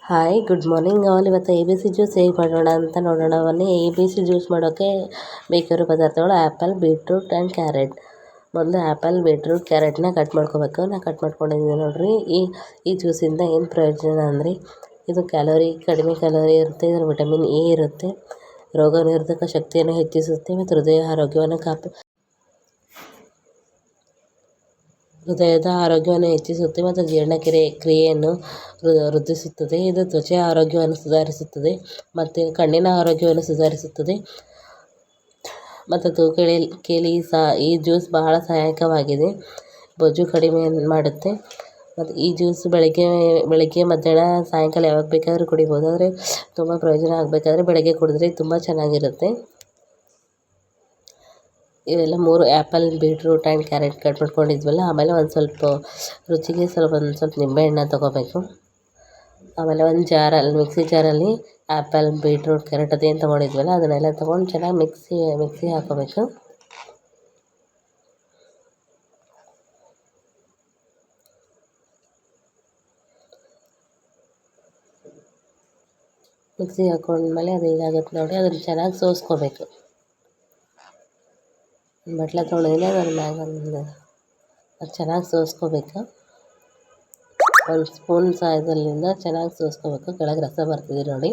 Hi good morning all. ಇವತ್ತು A B C juice ಹೇಗೆ ಮಾಡೋಣ ಅಂತ ನೋಡೋಣ. ಬನ್ನಿ. ಎ ಬಿ ಸಿ ಜ್ಯೂಸ್ ಮಾಡೋಕ್ಕೆ ಬೇಕಿರೋ ಪದಾರ್ಥಗಳು ಆ್ಯಪಲ್, ಬೀಟ್ರೂಟ್ ಆ್ಯಂಡ್ ಕ್ಯಾರೆಟ್. ಮೊದಲು ಆ್ಯಪಲ್, ಬೀಟ್ರೂಟ್, ಕ್ಯಾರೆಟ್ನ ಕಟ್ ಮಾಡ್ಕೋಬೇಕು. ನಾನು ಕಟ್ ಮಾಡ್ಕೊಂಡಿದ್ದೀನಿ ನೋಡಿರಿ. ಈ ಜ್ಯೂಸಿಂದ ಏನು ಪ್ರಯೋಜನ ಅಂದರೆ ಇದು ಕಡಿಮೆ ಕ್ಯಾಲೋರಿ ಇರುತ್ತೆ. ಇದರ ವಿಟಮಿನ್ ಎ ಇರುತ್ತೆ. ರೋಗ ನಿರೋಧಕ ಶಕ್ತಿಯನ್ನು ಹೆಚ್ಚಿಸುತ್ತೆ ಮತ್ತು ಹೃದಯದ ಆರೋಗ್ಯವನ್ನು ಹೆಚ್ಚಿಸುತ್ತೆ ಮತ್ತು ಕ್ರಿಯೆಯನ್ನು ವೃದ್ಧಿಸುತ್ತದೆ. ಇದು ತ್ವಚೆಯ ಆರೋಗ್ಯವನ್ನು ಸುಧಾರಿಸುತ್ತದೆ ಮತ್ತು ಕಣ್ಣಿನ ಆರೋಗ್ಯವನ್ನು ಸುಧಾರಿಸುತ್ತದೆ ಮತ್ತು ತೂಕ ಇಳಿಕೆಯಲ್ಲಿ ಸಹ ಈ ಜ್ಯೂಸ್ ಬಹಳ ಸಹಾಯಕವಾಗಿದೆ. ಬೊಜ್ಜು ಕಡಿಮೆ ಮಾಡುತ್ತೆ ಮತ್ತು ಈ ಜ್ಯೂಸ್ ಬೆಳಗ್ಗೆ ಮಧ್ಯಾಹ್ನ ಸಾಯಂಕಾಲ ಯಾವಾಗ ಬೇಕಾದರೂ ಕುಡಿಬೋದು. ಆದರೆ ತುಂಬ ಪ್ರಯೋಜನ ಆಗಬೇಕಾದ್ರೆ ಬೆಳಗ್ಗೆ ಕುಡಿದ್ರೆ ತುಂಬ ಚೆನ್ನಾಗಿರುತ್ತೆ. ಇವೆಲ್ಲ 3 apple, beetroot and carrot cut ಮಾಡ್ಕೊಂಡಿದ್ವಲ್ಲ. ಆಮೇಲೆ ಒಂದು ಸ್ವಲ್ಪ ರುಚಿಗೆ ಒಂದು ಸ್ವಲ್ಪ ನಿಂಬೆಹಣ್ಣು ತೊಗೋಬೇಕು. ಆಮೇಲೆ ಒಂದು ಮಿಕ್ಸಿ ಜಾರಲ್ಲಿ ಆ್ಯಪಲ್, ಬೀಟ್ರೂಟ್, ಕ್ಯಾರೆಟ್ ಅದೇನು ತೊಗೊಂಡಿದ್ವಲ್ಲ ಅದನ್ನೆಲ್ಲ ತೊಗೊಂಡು ಚೆನ್ನಾಗಿ ಮಿಕ್ಸಿ ಹಾಕೋಬೇಕು. ಮಿಕ್ಸಿ ಹಾಕೊಂಡ್ಮೇಲೆ ಅದು ಹೇಗಾಗುತ್ತೆ ನೋಡಿ, ಅದನ್ನು ಚೆನ್ನಾಗಿ ಸೋಸ್ಕೋಬೇಕು. ಬಟ್ಲ ತೊಗೊಂಡಿದ್ದೀನಿ, ಅದ್ರ ಮ್ಯಾಗ ಅದು ಚೆನ್ನಾಗಿ ಸೋಸ್ಕೋಬೇಕು. ಒಂದು ಸ್ಪೂನ್ ಸಹಾಯದಲ್ಲಿಂದ ಚೆನ್ನಾಗಿ ಸೋಸ್ಕೋಬೇಕು. ಕೆಳಗೆ ರಸ ಬರ್ತಿದೆ ನೋಡಿ.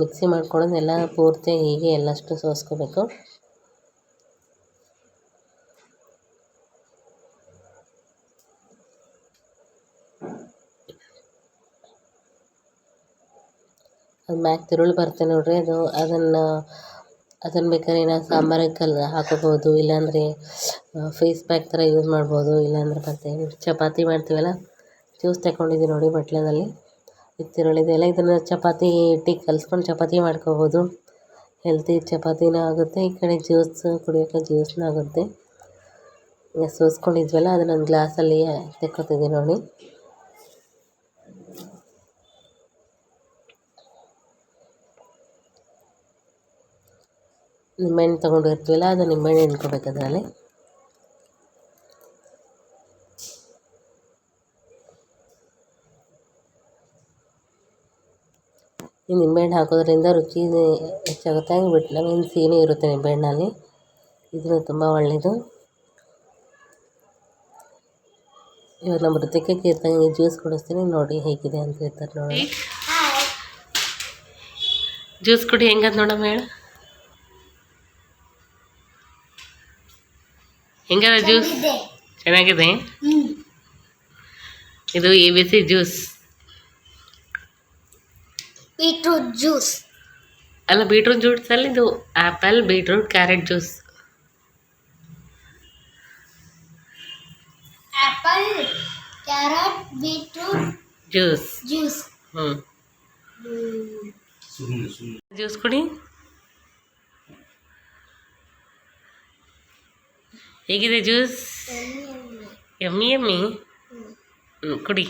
ಮಿಕ್ಸಿ ಮಾಡ್ಕೊಳ್ಳೋದು ಎಲ್ಲ ಪೂರ್ತಿ ಹೀಗೆ ಎಲ್ಲಷ್ಟು ಸೋಸ್ಕೋಬೇಕು. ಅದು ಮ್ಯಾಕ್ ತಿರುಳು ಬರುತ್ತೆ ನೋಡಿರಿ. ಅದನ್ನು ಬೇಕಾದ್ರೆ ನಾವು ಸಾಂಬಾರಿಗೆ ಹಾಕೋಬೋದು, ಇಲ್ಲಾಂದರೆ ಫೇಸ್ ಪ್ಯಾಕ್ ಥರ ಯೂಸ್ ಮಾಡ್ಬೋದು. ಇಲ್ಲಾಂದ್ರೆ ಮತ್ತೆ ಚಪಾತಿ ಮಾಡ್ತೀವಲ್ಲ, ಜ್ಯೂಸ್ ತಗೊಂಡಿದ್ದೀವಿ ನೋಡಿ ಬಟ್ಲದಲ್ಲಿ. ಇದು ತಿರುಳಿದೆಯಲ್ಲ, ಇದನ್ನು ಚಪಾತಿ ಹಿಟ್ಟಿಗೆ ಕಲಿಸ್ಕೊಂಡು ಚಪಾತಿ ಮಾಡ್ಕೋಬೋದು. ಹೆಲ್ತಿ ಚಪಾತಿನೂ ಆಗುತ್ತೆ, ಈ ಕಡೆ ಕುಡಿಯೋಕ್ಕೆ ಜ್ಯೂಸ್ನೂ ಆಗುತ್ತೆ. ಈಗ ಸೋಸ್ಕೊಂಡಿದ್ವಲ್ಲ ಅದನ್ನೊಂದು ಗ್ಲಾಸಲ್ಲಿ ತೆಕ್ಕೊತಿದ್ದೀವಿ ನೋಡಿ. ನಿಂಬೆಹಣ್ಣು ತೊಗೊಂಡಿರ್ತೀವಲ್ಲ, ಅದು ನಿಂಬೆಹಣ್ಣು ಹಿಂಡ್ಕೋಬೇಕು ಅದರಲ್ಲಿ. ಈ ನಿಂಬೆಹಣ್ಣು ಹಾಕೋದ್ರಿಂದ ರುಚಿ ಹೆಚ್ಚಾಗುತ್ತೆ. ವಿಟಮಿನ್ ಸಿನೂ ಇರುತ್ತೆ ನಿಂಬೆಹಣ್ಣಲ್ಲಿ. ಇದು ತುಂಬ ಒಳ್ಳೆಯದು. ಇವಾಗ ನಮ್ಮ ವೃತ್ತಕ್ಕೆ ಇರ್ತಂಗೆ ಜ್ಯೂಸ್ ಕುಡಿಸ್ತೀನಿ ನೋಡಿ ಹೇಗಿದೆ ಅಂತ ಹೇಳ್ತಾರೆ ನೋಡಿ. ಜ್ಯೂಸ್ ಕುಡಿ ಹೆಂಗದ ನೋಡಮ್ಮ, ಹೇಳು ಹೆಂಗದ ಜ್ಯೂಸ್? ಚೆನ್ನಾಗಿದೆ. ಇದು A B C juice. Beetroot juice ಅಲ್ಲ, ಬೀಟ್ರೂಟ್ ಜ್ಯೂಸಲ್ಲಿ ಇದು apple, beetroot, carrot juice. Apple, carrot, beetroot juice. Juice ಕುಡಿ. ಹೇಗಿದೆ ಜ್ಯೂಸ್? ಯಮ್ಮಿ ಕುಡಿ.